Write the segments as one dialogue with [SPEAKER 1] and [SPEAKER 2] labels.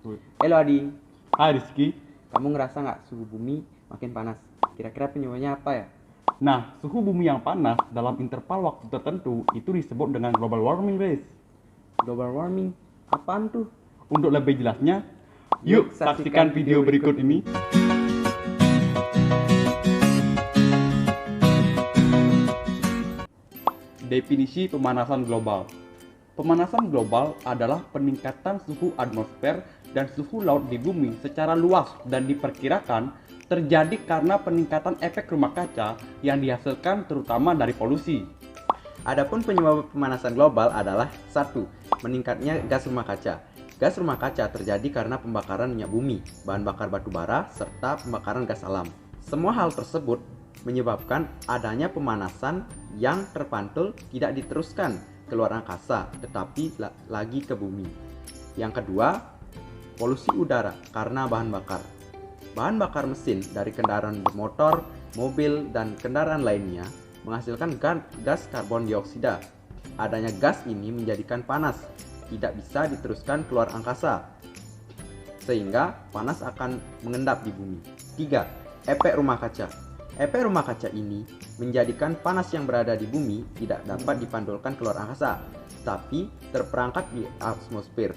[SPEAKER 1] Halo Adi,
[SPEAKER 2] Hai Rizky.
[SPEAKER 1] kamu ngerasa nggak suhu bumi makin panas? Kira-kira penyebabnya apa ya?
[SPEAKER 2] Nah, suhu bumi yang panas dalam interval waktu tertentu itu disebut dengan global warming, Riz.
[SPEAKER 1] Global warming? Apaan tuh?
[SPEAKER 2] Untuk lebih jelasnya, yuk saksikan video berikut ini. Definisi pemanasan global. Pemanasan global adalah peningkatan suhu atmosfer dan suhu laut di bumi secara luas dan diperkirakan terjadi karena peningkatan efek rumah kaca yang dihasilkan terutama dari polusi.
[SPEAKER 1] Adapun penyebab pemanasan global adalah 1. Meningkatnya gas rumah kaca. Gas rumah kaca terjadi karena pembakaran minyak bumi, bahan bakar batu bara, serta pembakaran gas alam. Semua hal tersebut menyebabkan adanya pemanasan yang terpantul tidak diteruskan keluar angkasa, tetapi lagi ke bumi. Yang kedua, polusi udara karena bahan bakar. Bahan bakar mesin dari kendaraan bermotor, mobil, dan kendaraan lainnya menghasilkan gas karbon dioksida. Adanya gas ini menjadikan panas, tidak bisa diteruskan keluar angkasa, sehingga panas akan mengendap di bumi. 3. Efek rumah kaca. Efek rumah kaca ini menjadikan panas yang berada di bumi tidak dapat dipantulkan keluar angkasa, tapi terperangkap di atmosfer.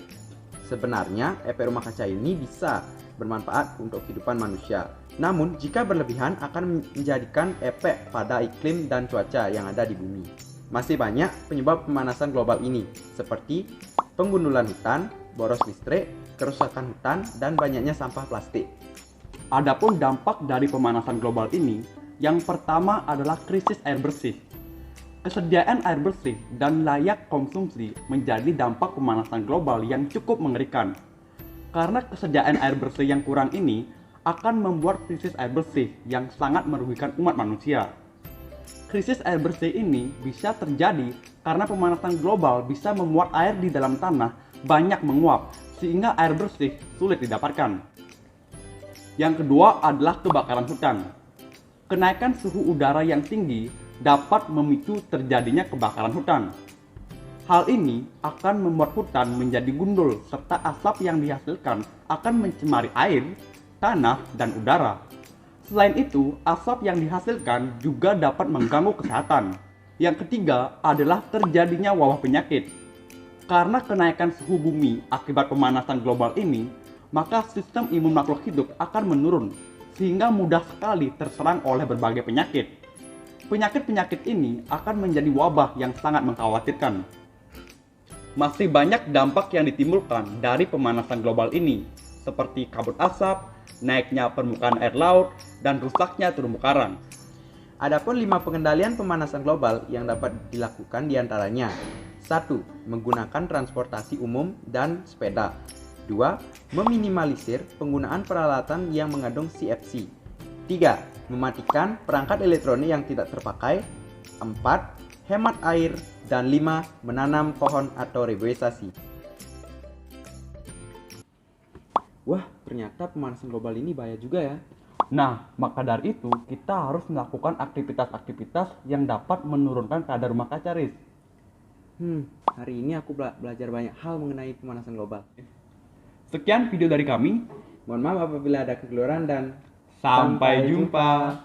[SPEAKER 1] Sebenarnya, efek rumah kaca ini bisa bermanfaat untuk kehidupan manusia. Namun, jika berlebihan akan menjadikan efek pada iklim dan cuaca yang ada di bumi. Masih banyak penyebab pemanasan global ini, seperti penggundulan hutan, boros listrik, kerusakan hutan, dan banyaknya sampah plastik.
[SPEAKER 2] Adapun dampak dari pemanasan global ini, yang pertama adalah krisis air bersih. Kesediaan air bersih dan layak konsumsi menjadi dampak pemanasan global yang cukup mengerikan. Karena kesediaan air bersih yang kurang ini akan membuat krisis air bersih yang sangat merugikan umat manusia. Krisis air bersih ini bisa terjadi karena pemanasan global bisa membuat air di dalam tanah banyak menguap, sehingga air bersih sulit didapatkan. Yang kedua adalah kebakaran hutan. Kenaikan suhu udara yang tinggi dapat memicu terjadinya kebakaran hutan. Hal ini akan membuat hutan menjadi gundul serta asap yang dihasilkan akan mencemari air, tanah, dan udara. Selain itu, asap yang dihasilkan juga dapat mengganggu kesehatan. Yang ketiga adalah terjadinya wabah penyakit. Karena kenaikan suhu bumi akibat pemanasan global ini, maka sistem imun makhluk hidup akan menurun, sehingga mudah sekali terserang oleh berbagai penyakit. Penyakit-penyakit ini akan menjadi wabah yang sangat mengkhawatirkan. Masih banyak dampak yang ditimbulkan dari pemanasan global ini, seperti kabut asap, naiknya permukaan air laut, dan rusaknya terumbu karang.
[SPEAKER 1] Adapun 5 pengendalian pemanasan global yang dapat dilakukan diantaranya: 1. Menggunakan transportasi umum dan sepeda. 2. Meminimalisir penggunaan peralatan yang mengandung CFC. 3. Mematikan perangkat elektronik yang tidak terpakai. 4. Hemat air. Dan 5. Menanam pohon atau reboisasi. Wah, ternyata pemanasan global ini bahaya juga ya.
[SPEAKER 2] Nah, maka dari itu kita harus melakukan aktivitas-aktivitas yang dapat menurunkan kadar rumah kaca, Riz.
[SPEAKER 1] Hari ini aku belajar banyak hal mengenai pemanasan global.
[SPEAKER 2] Sekian video dari kami.
[SPEAKER 1] Mohon maaf apabila ada kekeliruan dan
[SPEAKER 2] Sampai jumpa.